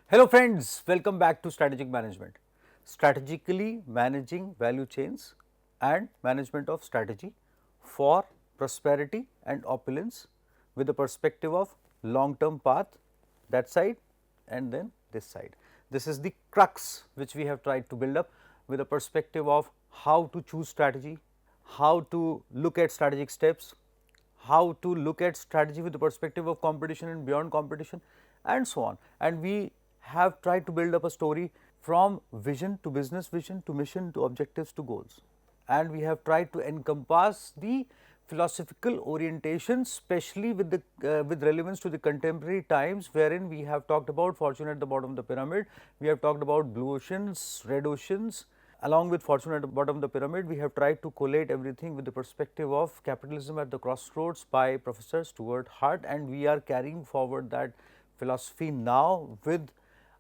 Hello friends, welcome back to Strategic Management. Strategically managing value chains and management of strategy for prosperity and opulence with the perspective of long term path, that side and then this side. This is the crux which we have tried to build up with a perspective of how to choose strategy, how to look at strategic steps, how to look at strategy with the perspective of competition and beyond competition, and so on. And we have tried to build up a story from vision to business vision to mission to objectives to goals. And we have tried to encompass the philosophical orientation, especially with with relevance to the contemporary times, wherein we have talked about fortune at the bottom of the pyramid, we have talked about blue oceans, red oceans. Along with fortune at the bottom of the pyramid, we have tried to collate everything with the perspective of capitalism at the crossroads by Professor Stuart Hart, and we are carrying forward that philosophy now with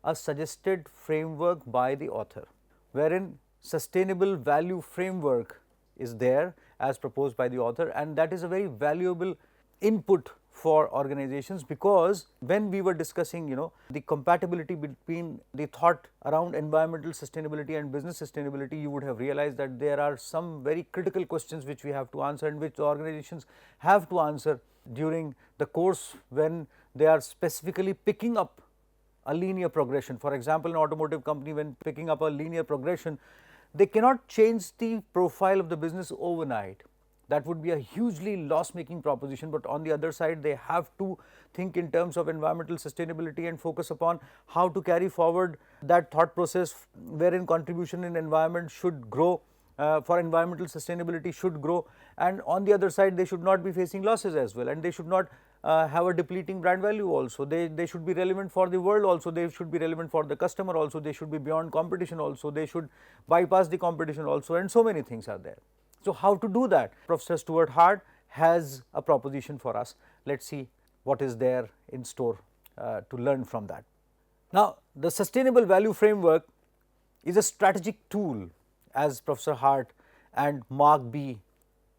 a suggested framework by the author, wherein sustainable value framework is there as proposed by the author, and that is a very valuable input for organizations, because when we were discussing the compatibility between the thought around environmental sustainability and business sustainability, you would have realized that there are some very critical questions which we have to answer and which the organizations have to answer during the course when they are specifically picking up a linear progression. For example, an automotive company, when picking up a linear progression, they cannot change the profile of the business overnight. That would be a hugely loss making proposition, but on the other side they have to think in terms of environmental sustainability and focus upon how to carry forward that thought process wherein contribution in environment should grow, for environmental sustainability should grow, and on the other side they should not be facing losses as well, and they should not have a depleting brand value also. They should be relevant for the world also, they should be relevant for the customer also, they should be beyond competition also, they should bypass the competition also, and so many things are there. So, how to do that? Professor Stuart Hart has a proposition for us. Let us see what is there in store to learn from that. Now, the sustainable value framework is a strategic tool, as Professor Hart and Mark B.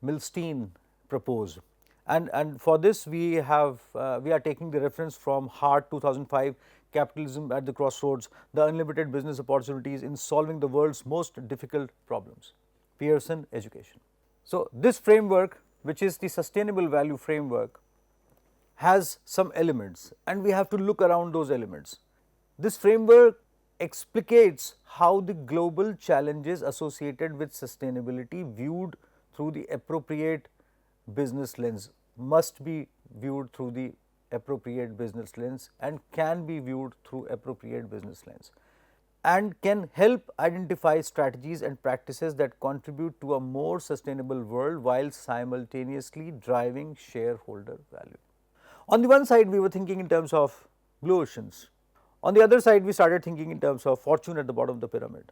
Milstein propose. And for this we are taking the reference from Hart 2005, Capitalism at the Crossroads, the Unlimited Business Opportunities in Solving the World's Most Difficult Problems, Pearson Education. So, this framework, which is the sustainable value framework, has some elements and we have to look around those elements. This framework explicates how the global challenges associated with sustainability viewed through the appropriate business lens must be viewed through the appropriate business lens and can be viewed through appropriate business lens, and can help identify strategies and practices that contribute to a more sustainable world while simultaneously driving shareholder value. On the one side we were thinking in terms of blue oceans, on the other side we started thinking in terms of fortune at the bottom of the pyramid.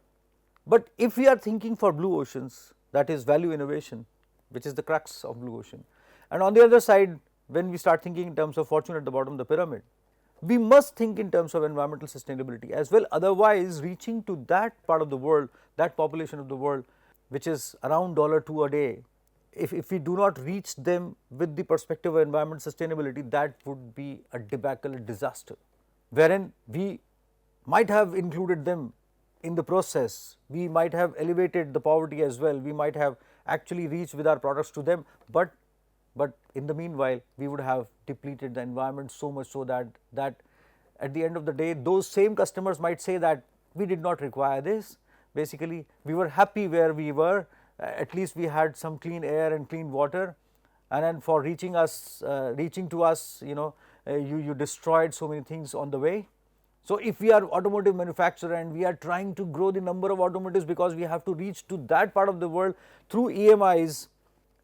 But if we are thinking for blue oceans, that is value innovation, which is the crux of blue ocean, and on the other side when we start thinking in terms of fortune at the bottom of the pyramid, we must think in terms of environmental sustainability as well. Otherwise, reaching to that part of the world, that population of the world which is around $2 a day, if we do not reach them with the perspective of environmental sustainability, that would be a debacle, a disaster, wherein we might have included them in the process, we might have elevated the poverty as well, we might have actually reached with our products to them, but in the meanwhile we would have depleted the environment so much so that at the end of the day those same customers might say that we did not require this. Basically we were happy where we were, at least we had some clean air and clean water, and then for reaching to us, you destroyed so many things on the way. So, if we are automotive manufacturer and we are trying to grow the number of automotives because we have to reach to that part of the world through EMIs,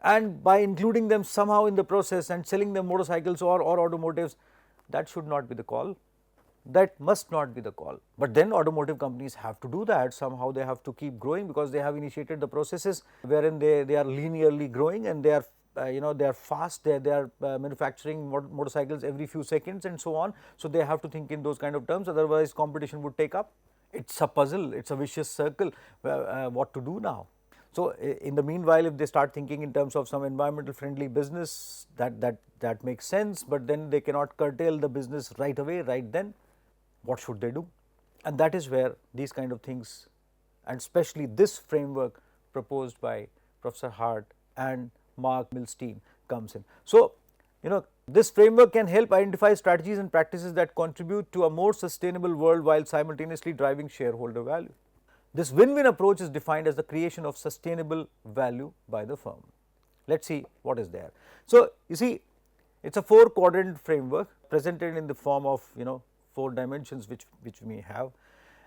and by including them somehow in the process and selling them motorcycles or automotives, that should not be the call, that must not be the call. But then automotive companies have to do that, somehow they have to keep growing because they have initiated the processes wherein they are linearly growing and they are they are fast, they are manufacturing motorcycles every few seconds and so on. So, they have to think in those kind of terms, otherwise competition would take up. It is a puzzle, it is a vicious circle, what to do now. So, in the meanwhile if they start thinking in terms of some environmental friendly business, that makes sense, but then they cannot curtail the business right away, right then. What should they do? And that is where these kind of things, and especially this framework proposed by Professor Hart and Mark Milstein, comes in. So, this framework can help identify strategies and practices that contribute to a more sustainable world while simultaneously driving shareholder value. This win-win approach is defined as the creation of sustainable value by the firm. Let us see what is there. So, you see, it is a 4-quadrant framework presented in the form of 4 dimensions which we have,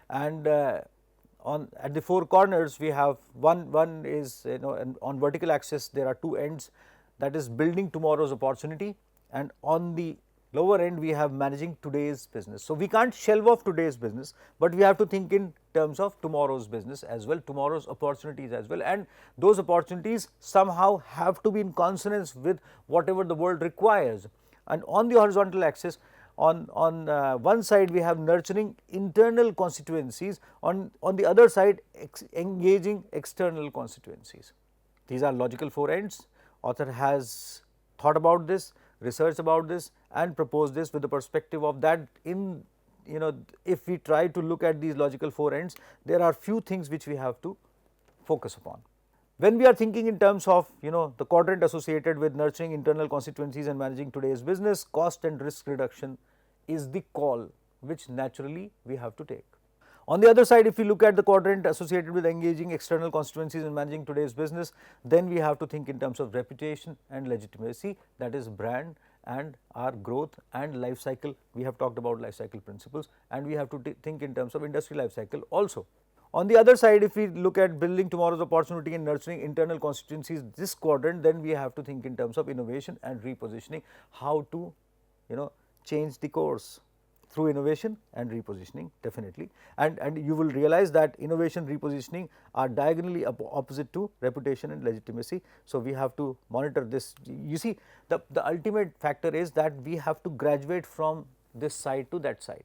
and at the 4 corners we have one is and on vertical axis there are 2 ends, that is building tomorrow's opportunity, and on the lower end we have managing today's business. So, we can't shelve off today's business, but we have to think in terms of tomorrow's business as well, tomorrow's opportunities as well, and those opportunities somehow have to be in consonance with whatever the world requires. And on the horizontal axis, on one side we have nurturing internal constituencies, on the other side engaging external constituencies. These are logical 4 ends. Author has thought about this, researched about this, and proposed this with the perspective of that in if we try to look at these logical 4 ends, there are few things which we have to focus upon. When we are thinking in terms of the quadrant associated with nurturing internal constituencies and managing today's business, cost and risk reduction is the call which naturally we have to take. On the other side, if we look at the quadrant associated with engaging external constituencies and managing today's business, then we have to think in terms of reputation and legitimacy, that is brand and our growth and life cycle. We have talked about life cycle principles, and we have to think in terms of industry life cycle also. On the other side, if we look at building tomorrow's opportunity and nurturing internal constituencies, this quadrant, then we have to think in terms of innovation and repositioning, how to change the course through innovation and repositioning, definitely, and you will realize that innovation, repositioning are diagonally opposite to reputation and legitimacy. So, we have to monitor this. You see, the ultimate factor is that we have to graduate from this side to that side.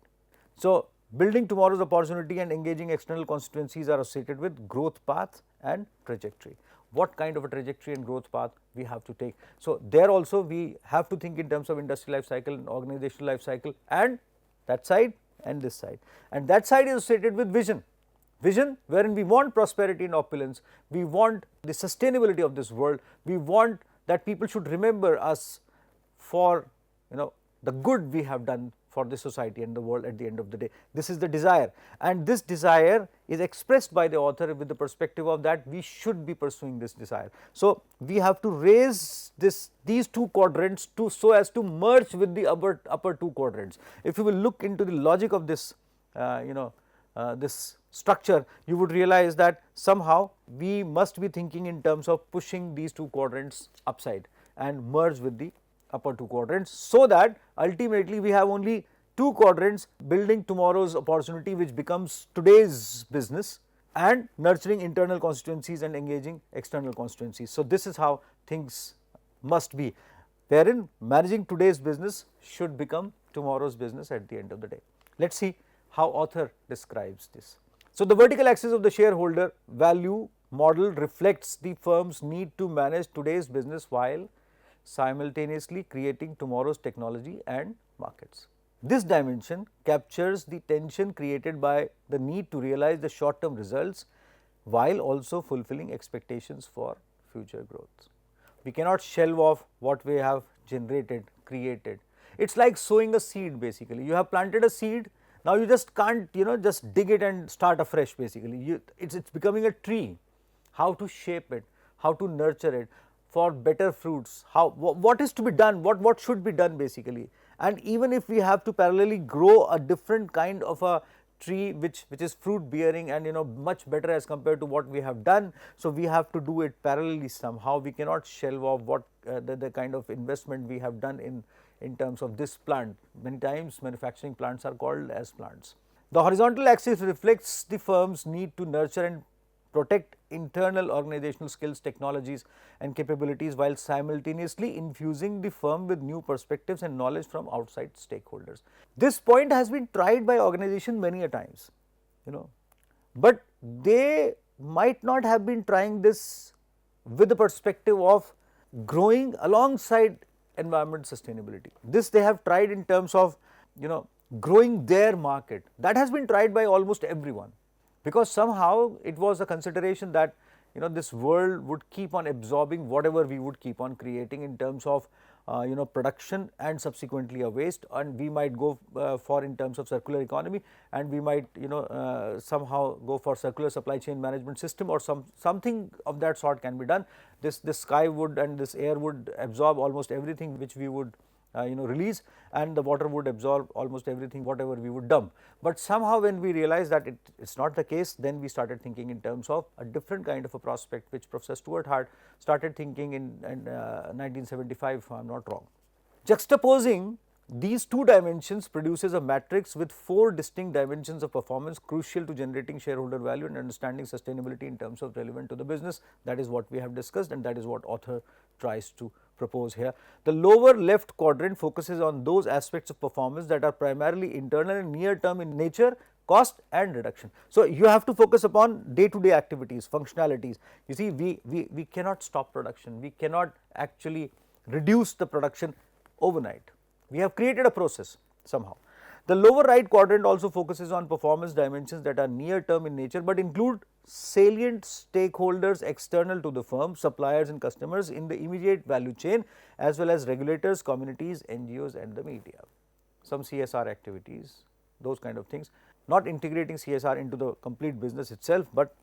So, building tomorrow's opportunity and engaging external constituencies are associated with growth path and trajectory. What kind of a trajectory and growth path we have to take. So, there also we have to think in terms of industry life cycle and organizational life cycle, and that side and this side, and that side is associated with vision. Vision wherein we want prosperity and opulence, we want the sustainability of this world, we want that people should remember us for the good we have done for the society and the world at the end of the day. This is the desire, and this desire is expressed by the author with the perspective of that we should be pursuing this desire. So, we have to raise these 2 quadrants so as to merge with the upper 2 quadrants. If you will look into the logic of this this structure, you would realize that somehow we must be thinking in terms of pushing these 2 quadrants upside and merge with the upper 2 quadrants, so that ultimately we have only 2 quadrants, building tomorrow's opportunity which becomes today's business, and nurturing internal constituencies and engaging external constituencies. So, this is how things must be, wherein managing today's business should become tomorrow's business at the end of the day. Let us see how author describes this. So, the vertical axis of the shareholder value model reflects the firm's need to manage today's business while simultaneously creating tomorrow's technology and markets. This dimension captures the tension created by the need to realize the short term results while also fulfilling expectations for future growth. We cannot shelve off what we have generated, created. It is like sowing a seed basically. You have planted a seed, now you just can't just dig it and start afresh basically. It's becoming a tree. How to shape it, how to nurture it for better fruits, what is to be done, what should be done basically. And even if we have to parallelly grow a different kind of a tree which is fruit bearing and much better as compared to what we have done, so we have to do it parallelly somehow. We cannot shelve off what the kind of investment we have done in terms of this plant. Many times manufacturing plants are called as plants. The horizontal axis reflects the firm's need to nurture and protect internal organizational skills, technologies and capabilities while simultaneously infusing the firm with new perspectives and knowledge from outside stakeholders. This point has been tried by organizations many a times, but they might not have been trying this with the perspective of growing alongside environment sustainability. This they have tried in terms of growing their market. That has been tried by almost everyone, because somehow it was a consideration that this world would keep on absorbing whatever we would keep on creating in terms of production and subsequently a waste, and we might go for in terms of circular economy, and we might somehow go for circular supply chain management system, or something of that sort can be done. This sky would and this air would absorb almost everything which we would release, and the water would absorb almost everything whatever we would dump. But somehow when we realized that it's not the case, then we started thinking in terms of a different kind of a prospect, which Professor Stuart Hart started thinking in 1975, if I am not wrong. Juxtaposing these two dimensions produces a matrix with 4 distinct dimensions of performance crucial to generating shareholder value and understanding sustainability in terms of relevant to the business. That is what we have discussed, and that is what author tries to propose here. The lower left quadrant focuses on those aspects of performance that are primarily internal and near term in nature, cost and reduction. So, you have to focus upon day to day activities, functionalities. You see, we cannot stop production, we cannot actually reduce the production overnight. We have created a process somehow. The lower right quadrant also focuses on performance dimensions that are near term in nature, but include salient stakeholders external to the firm, suppliers and customers in the immediate value chain, as well as regulators, communities, NGOs and the media. Some CSR activities, those kind of things, not integrating CSR into the complete business itself, but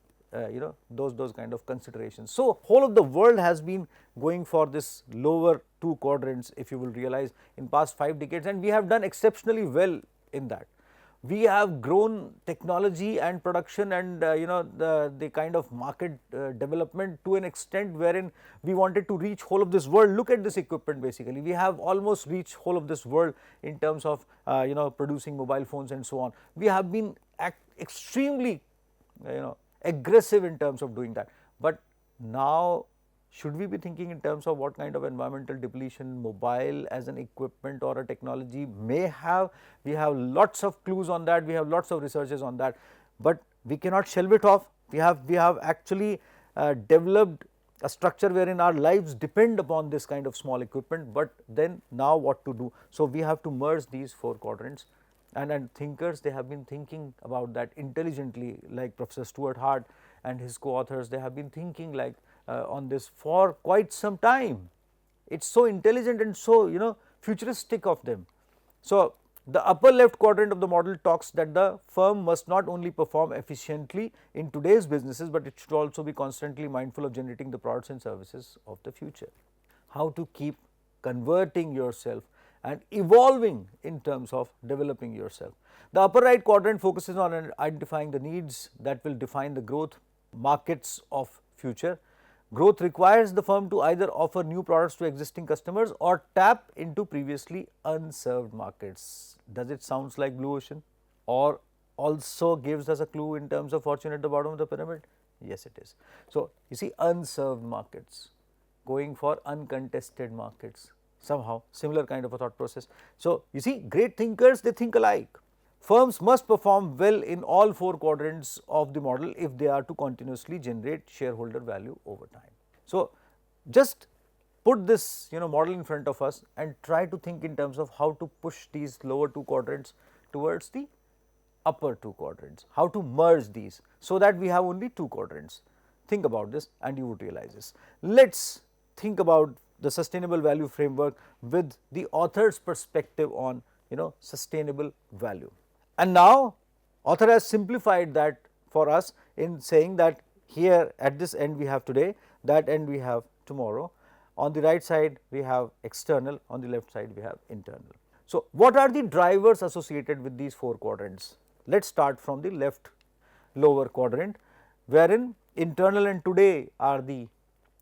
those kind of considerations. So, whole of the world has been going for this lower 2 quadrants, if you will realize, in past 5 decades, and we have done exceptionally well in that. We have grown technology and production and the kind of market development to an extent wherein we wanted to reach whole of this world. Look at this equipment basically, we have almost reached whole of this world in terms of producing mobile phones and so on. We have been extremely aggressive in terms of doing that, but now should we be thinking in terms of what kind of environmental depletion mobile as an equipment or a technology may have? We have lots of clues on that, we have lots of researches on that, but we cannot shelve it off. We have actually developed a structure wherein our lives depend upon this kind of small equipment, but then now what to do? So, we have to merge these 4 quadrants. And thinkers, they have been thinking about that intelligently, like Professor Stuart Hart and his co-authors, they have been thinking like on this for quite some time. It's so intelligent and so futuristic of them. So, the upper left quadrant of the model talks that the firm must not only perform efficiently in today's businesses, but it should also be constantly mindful of generating the products and services of the future. How to keep converting yourself and evolving in terms of developing yourself. The upper right quadrant focuses on identifying the needs that will define the growth markets of future. Growth requires the firm to either offer new products to existing customers or tap into previously unserved markets. Does it sound like blue ocean, or also gives us a clue in terms of fortune at the bottom of the pyramid? Yes, it is. So, you see, unserved markets, going for uncontested markets, somehow similar kind of a thought process. So, you see, great thinkers, they think alike. Firms must perform well in all 4 quadrants of the model if they are to continuously generate shareholder value over time. So, just put this model in front of us and try to think in terms of how to push these lower 2 quadrants towards the upper 2 quadrants, how to merge these so that we have only 2 quadrants. Think about this and you would realize this. Let us think about the sustainable value framework with the author's perspective on sustainable value. And now author has simplified that for us in saying that here at this end we have today, that end we have tomorrow. On the right side we have external, on the left side we have internal. So, what are the drivers associated with these 4 quadrants? Let us start from the left lower quadrant, wherein internal and today are the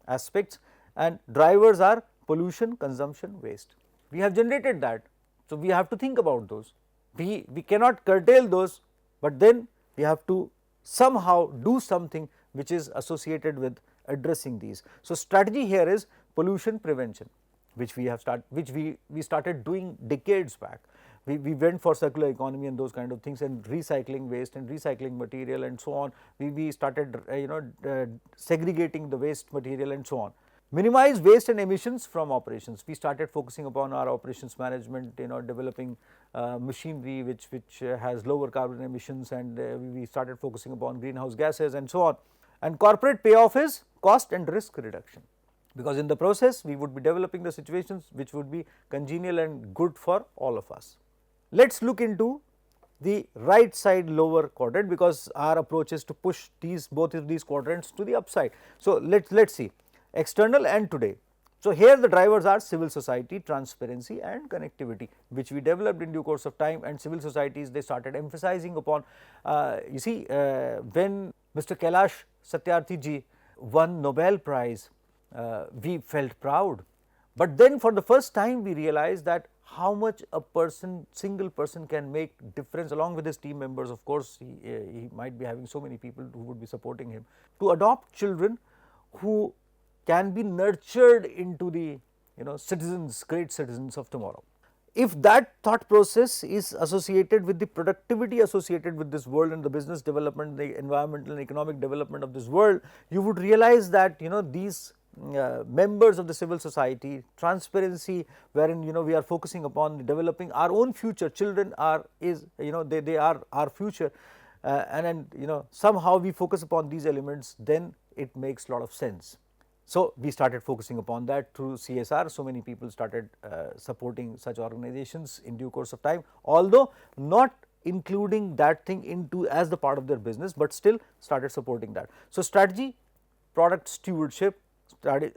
aspects and drivers are pollution, consumption, waste. We have generated that, so we have to think about those. We cannot curtail those, but then we have to somehow do something which is associated with addressing these. So, strategy here is pollution prevention, which we started doing decades back. We went for circular economy and those kind of things, and recycling waste and recycling material and so on. We started segregating the waste material and so on. Minimize waste and emissions from operations. We started focusing upon our operations management, developing machinery which has lower carbon emissions, and we started focusing upon greenhouse gases and so on. And corporate payoff is cost and risk reduction, because in the process we would be developing the situations which would be congenial and good for all of us. Let us look into the right side lower quadrant, because our approach is to push both of these quadrants to the upside. So, let us see external and today. So, here the drivers are civil society, transparency and connectivity, which we developed in due course of time, and civil societies, they started emphasizing upon, when Mr. Kailash Satyarthi ji won Nobel Prize, we felt proud, but then for the first time we realized that how much a single person can make difference along with his team members. Of course, he might be having so many people who would be supporting him, to adopt children who can be nurtured into the citizens, great citizens of tomorrow. If that thought process is associated with the productivity associated with this world and the business development, the environmental and economic development of this world, you would realize that these members of the civil society, transparency, wherein we are focusing upon developing our own future. Children they are our future, and somehow we focus upon these elements, then it makes a lot of sense. So, we started focusing upon that through CSR. So many people started supporting such organizations in due course of time, although not including that thing into as the part of their business, but still started supporting that. So, strategy, product stewardship.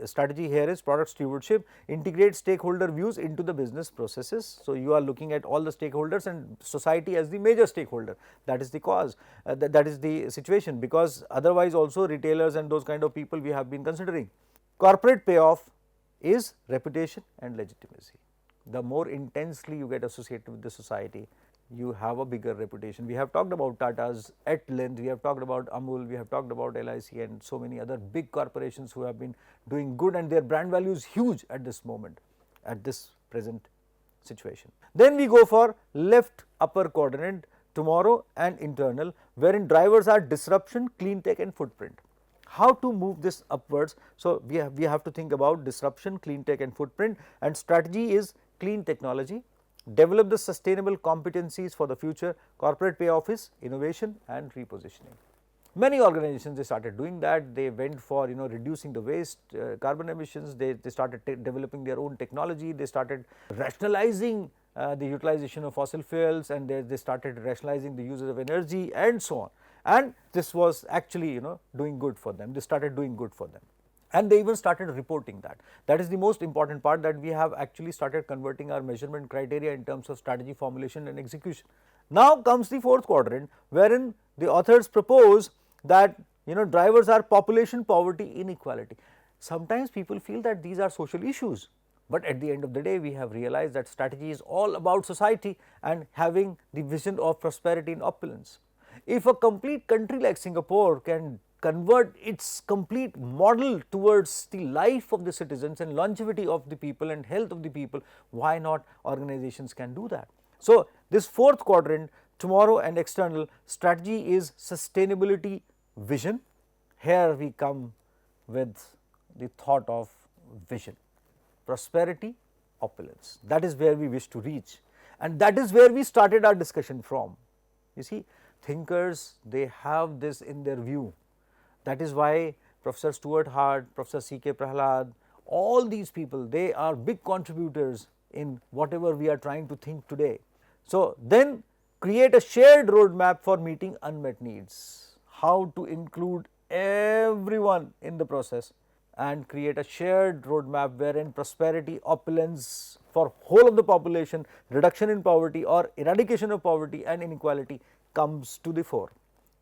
Strategy here is product stewardship, integrate stakeholder views into the business processes. So, you are looking at all the stakeholders and society as the major stakeholder. That is the cause, that is the situation, because otherwise also retailers and those kind of people we have been considering. Corporate payoff is reputation and legitimacy. The more intensely you get associated with the society, you have a bigger reputation. We have talked about Tata's at length, we have talked about Amul, we have talked about LIC and so many other big corporations who have been doing good, and their brand value is huge at this moment, at this present situation. Then we go for left upper quadrant, tomorrow and internal, wherein drivers are disruption, clean tech and footprint. How to move this upwards? So, we have to think about disruption, clean tech and footprint, and strategy is clean technology, develop the sustainable competencies for the future. Corporate payoff is innovation and repositioning. Many organizations, they started doing that. They went for reducing the waste, carbon emissions. They started developing their own technology. They started rationalizing the utilization of fossil fuels, and they started rationalizing the uses of energy and so on. And this was actually doing good for them. They started doing good for them, and they even started reporting that. That is the most important part, that we have actually started converting our measurement criteria in terms of strategy formulation and execution. Now comes the fourth quadrant, wherein the authors propose that drivers are population, poverty, inequality. Sometimes people feel that these are social issues, but at the end of the day we have realized that strategy is all about society and having the vision of prosperity and opulence. If a complete country like Singapore can convert its complete model towards the life of the citizens and longevity of the people and health of the people, why not organizations can do that? So, this fourth quadrant, tomorrow and external, strategy is sustainability vision. Here we come with the thought of vision, prosperity, opulence. That is where we wish to reach, and that is where we started our discussion from. You see, thinkers, they have this in their view. That is why Professor Stuart Hart, Professor C.K. Prahalad, all these people, they are big contributors in whatever we are trying to think today. So, then create a shared roadmap for meeting unmet needs, how to include everyone in the process and create a shared roadmap wherein prosperity, opulence for whole of the population, reduction in poverty or eradication of poverty and inequality comes to the fore.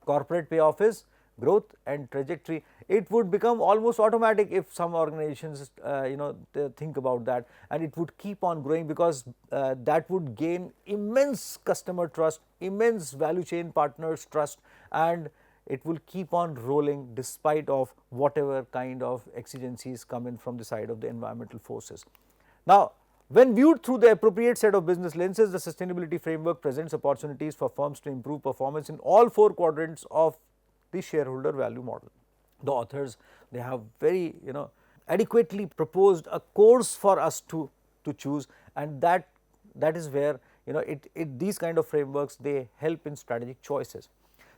Corporate payoff is growth and trajectory. It would become almost automatic if some organizations they think about that, and it would keep on growing, because that would gain immense customer trust, immense value chain partners trust, and it will keep on rolling despite of whatever kind of exigencies come in from the side of the environmental forces. Now, when viewed through the appropriate set of business lenses, the sustainability framework presents opportunities for firms to improve performance in all four quadrants of the shareholder value model. The authors, they have very adequately proposed a course for us to choose, and that is where these kind of frameworks, they help in strategic choices.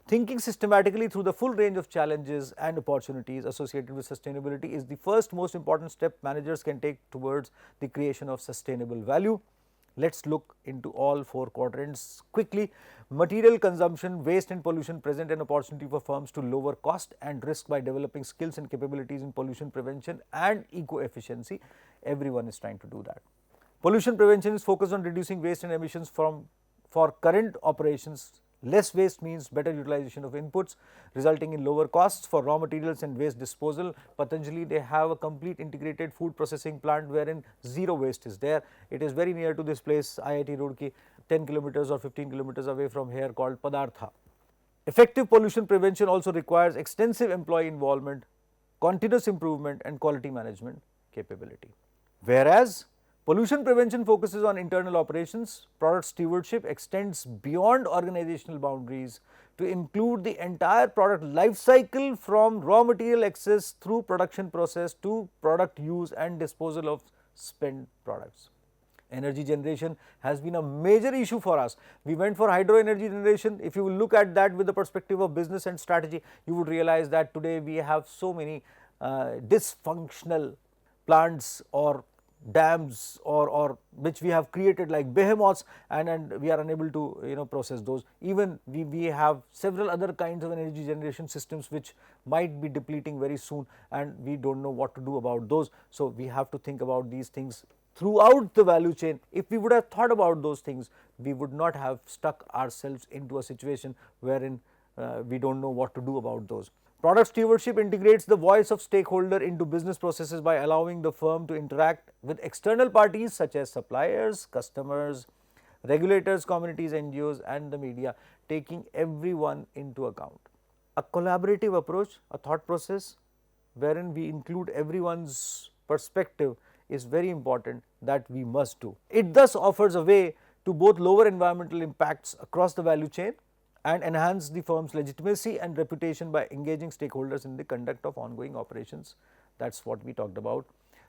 Thinking systematically through the full range of challenges and opportunities associated with sustainability is the first most important step managers can take towards the creation of sustainable value. Let us look into all four quadrants quickly. Material consumption, waste and pollution present an opportunity for firms to lower cost and risk by developing skills and capabilities in pollution prevention and eco-efficiency. Everyone is trying to do that. Pollution prevention is focused on reducing waste and emissions for current operations. Less waste means better utilization of inputs, resulting in lower costs for raw materials and waste disposal. Patanjali, they have a complete integrated food processing plant wherein zero waste is there. It is very near to this place, IIT Roorkee, 10 kilometers or 15 kilometers away from here, called Padartha. Effective pollution prevention also requires extensive employee involvement, continuous improvement and quality management capability. Whereas pollution prevention focuses on internal operations, product stewardship extends beyond organizational boundaries to include the entire product life cycle from raw material excess through production process to product use and disposal of spent products. Energy generation has been a major issue for us. We went for hydro energy generation. If you look at that with the perspective of business and strategy, you would realize that today we have so many dysfunctional plants or dams or which we have created like behemoths, and we are unable to process those. Even we have several other kinds of energy generation systems which might be depleting very soon, and we do not know what to do about those. So, we have to think about these things throughout the value chain. If we would have thought about those things, we would not have stuck ourselves into a situation wherein we do not know what to do about those. Product stewardship integrates the voice of stakeholder into business processes by allowing the firm to interact with external parties such as suppliers, customers, regulators, communities, NGOs and the media, taking everyone into account. A collaborative approach, a thought process wherein we include everyone's perspective is very important, that we must do. It thus offers a way to both lower environmental impacts across the value chain and enhance the firm's legitimacy and reputation by engaging stakeholders in the conduct of ongoing operations. That is what we talked about.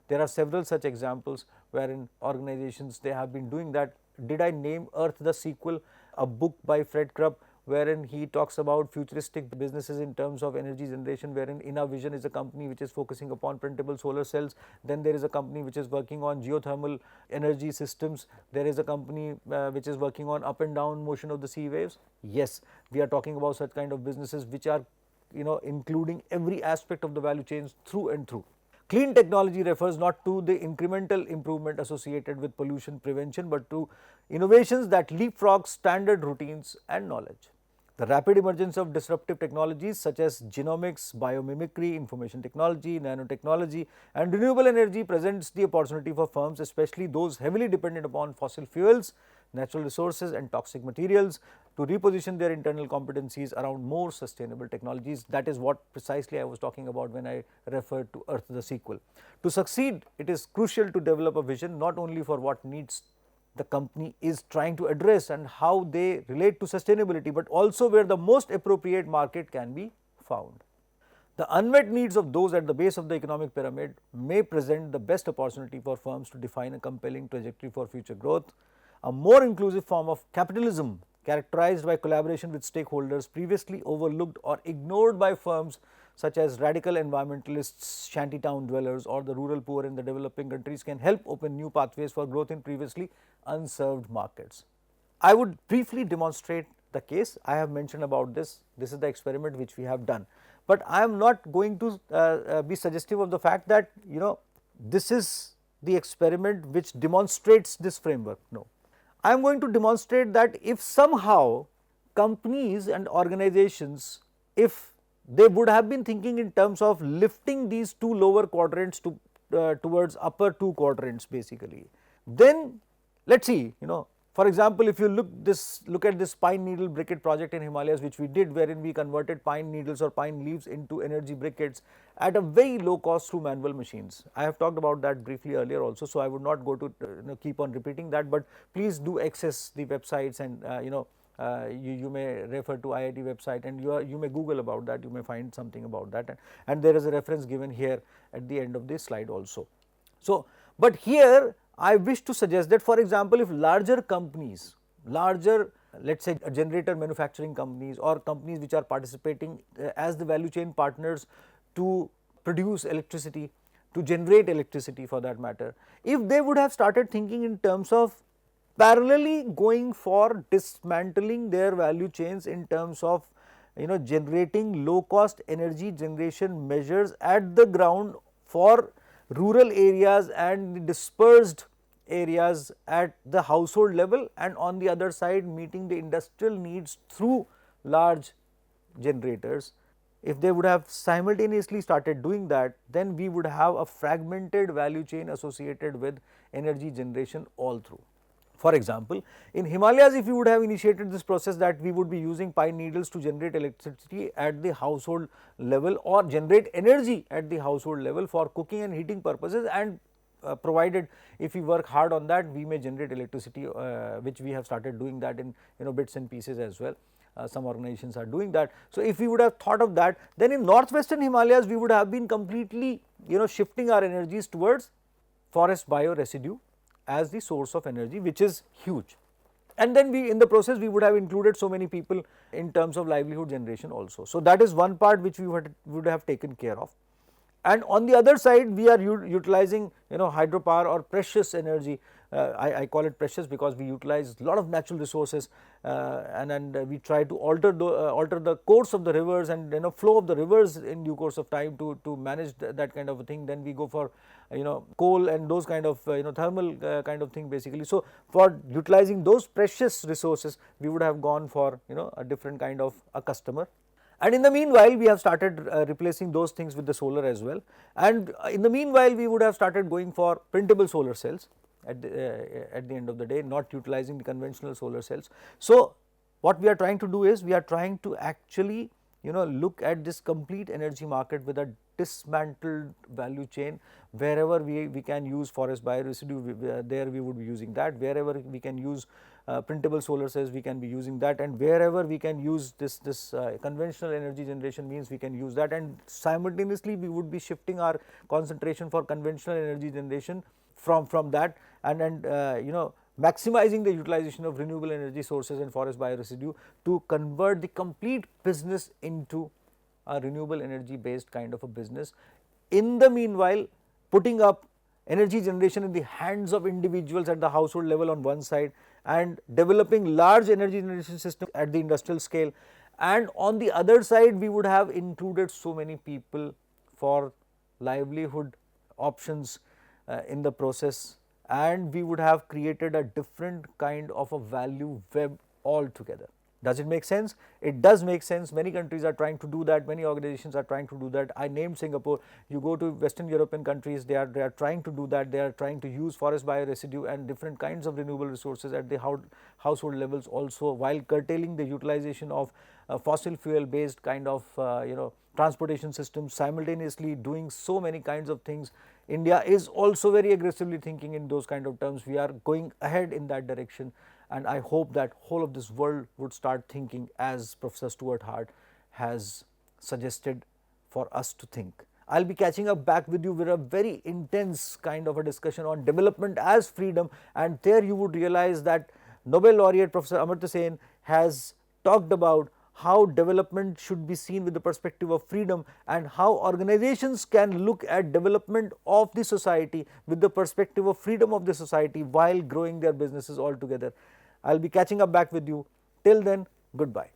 There are several such examples wherein organizations, they have been doing that. Did I name Earth the Sequel, a book by Fred Krupp, wherein he talks about futuristic businesses in terms of energy generation, wherein InnoVision is a company which is focusing upon printable solar cells. Then there is a company which is working on geothermal energy systems. There is a company which is working on up and down motion of the sea waves. Yes, we are talking about such kind of businesses which are including every aspect of the value chains through and through. Clean technology refers not to the incremental improvement associated with pollution prevention, but to innovations that leapfrog standard routines and knowledge. The rapid emergence of disruptive technologies such as genomics, biomimicry, information technology, nanotechnology and renewable energy presents the opportunity for firms, especially those heavily dependent upon fossil fuels, natural resources and toxic materials, to reposition their internal competencies around more sustainable technologies. That is what precisely I was talking about when I referred to Earth the Sequel. To succeed, it is crucial to develop a vision not only for what needs the company is trying to address and how they relate to sustainability, but also where the most appropriate market can be found. The unmet needs of those at the base of the economic pyramid may present the best opportunity for firms to define a compelling trajectory for future growth. A more inclusive form of capitalism, characterized by collaboration with stakeholders previously overlooked or ignored by firms such as radical environmentalists, shantytown dwellers or the rural poor in the developing countries, can help open new pathways for growth in previously unserved markets. I would briefly demonstrate the case. I have mentioned about this. This is the experiment which we have done, but I am not going to be suggestive of the fact that this is the experiment which demonstrates this framework. No, I am going to demonstrate that if somehow companies and organizations, if they would have been thinking in terms of lifting these two lower quadrants to towards upper two quadrants basically, then let us see, for example, if you look at this pine needle briquette project in Himalayas, which we did, wherein we converted pine needles or pine leaves into energy briquettes at a very low cost through manual machines. I have talked about that briefly earlier also, so I would not go to keep on repeating that, but please do access the websites and you may refer to IIT website and you may Google about that, you may find something about that, and there is a reference given here at the end of this slide also. So, but here I wish to suggest that, for example, if larger companies, larger, let us say generator manufacturing companies or companies which are participating as the value chain partners to produce electricity, to generate electricity for that matter, if they would have started thinking in terms of parallelly going for dismantling their value chains in terms of generating low cost energy generation measures at the ground for rural areas and dispersed areas at the household level, and on the other side meeting the industrial needs through large generators. If they would have simultaneously started doing that, then we would have a fragmented value chain associated with energy generation all through. For example, in Himalayas, if we would have initiated this process that we would be using pine needles to generate electricity at the household level or generate energy at the household level for cooking and heating purposes, and provided if we work hard on that, we may generate electricity, which we have started doing that in bits and pieces as well. Some organizations are doing that. So, if we would have thought of that, then in northwestern Himalayas we would have been completely shifting our energies towards forest bio residue as the source of energy, which is huge. And then we, in the process, we would have included so many people in terms of livelihood generation also. So, that is one part which we would have taken care of. And on the other side, we are utilizing hydropower or precious energy. I call it precious because we utilize a lot of natural resources, and we try to alter the course of the rivers and flow of the rivers in due course of time to manage that kind of a thing. Then we go for coal and those kind of thermal kind of thing basically. So, for utilizing those precious resources, we would have gone for a different kind of a customer. And in the meanwhile, we have started replacing those things with the solar as well, and in the meanwhile we would have started going for printable solar cells at the end of the day, not utilizing the conventional solar cells. So, what we are trying to do is we are trying to actually look at this complete energy market with a dismantled value chain. Wherever we can use forest bio residue, there we would be using that. Wherever we can use printable solar cells, we can be using that, and wherever we can use this conventional energy generation means we can use that, and simultaneously we would be shifting our concentration for conventional energy generation from that, and maximizing the utilization of renewable energy sources and forest bio residue to convert the complete business into a renewable energy based kind of a business. In the meanwhile, putting up energy generation in the hands of individuals at the household level on one side, and developing large energy generation system at the industrial scale, and on the other side we would have included so many people for livelihood options in the process, and we would have created a different kind of a value web altogether. Does it make sense? It does make sense. Many countries are trying to do that, many organizations are trying to do that. I named Singapore. You go to Western European countries, they are trying to do that. They are trying to use forest bio residue and different kinds of renewable resources at the household levels also, while curtailing the utilization of fossil fuel based kind of transportation systems, simultaneously doing so many kinds of things. India is also very aggressively thinking in those kind of terms. We are going ahead in that direction, and I hope that whole of this world would start thinking as Professor Stuart Hart has suggested for us to think. I will be catching up back with you with a very intense kind of a discussion on development as freedom, and there you would realize that Nobel laureate Professor Amartya Sen has talked about how development should be seen with the perspective of freedom, and how organizations can look at development of the society with the perspective of freedom of the society while growing their businesses altogether. I will be catching up back with you. Till then, goodbye.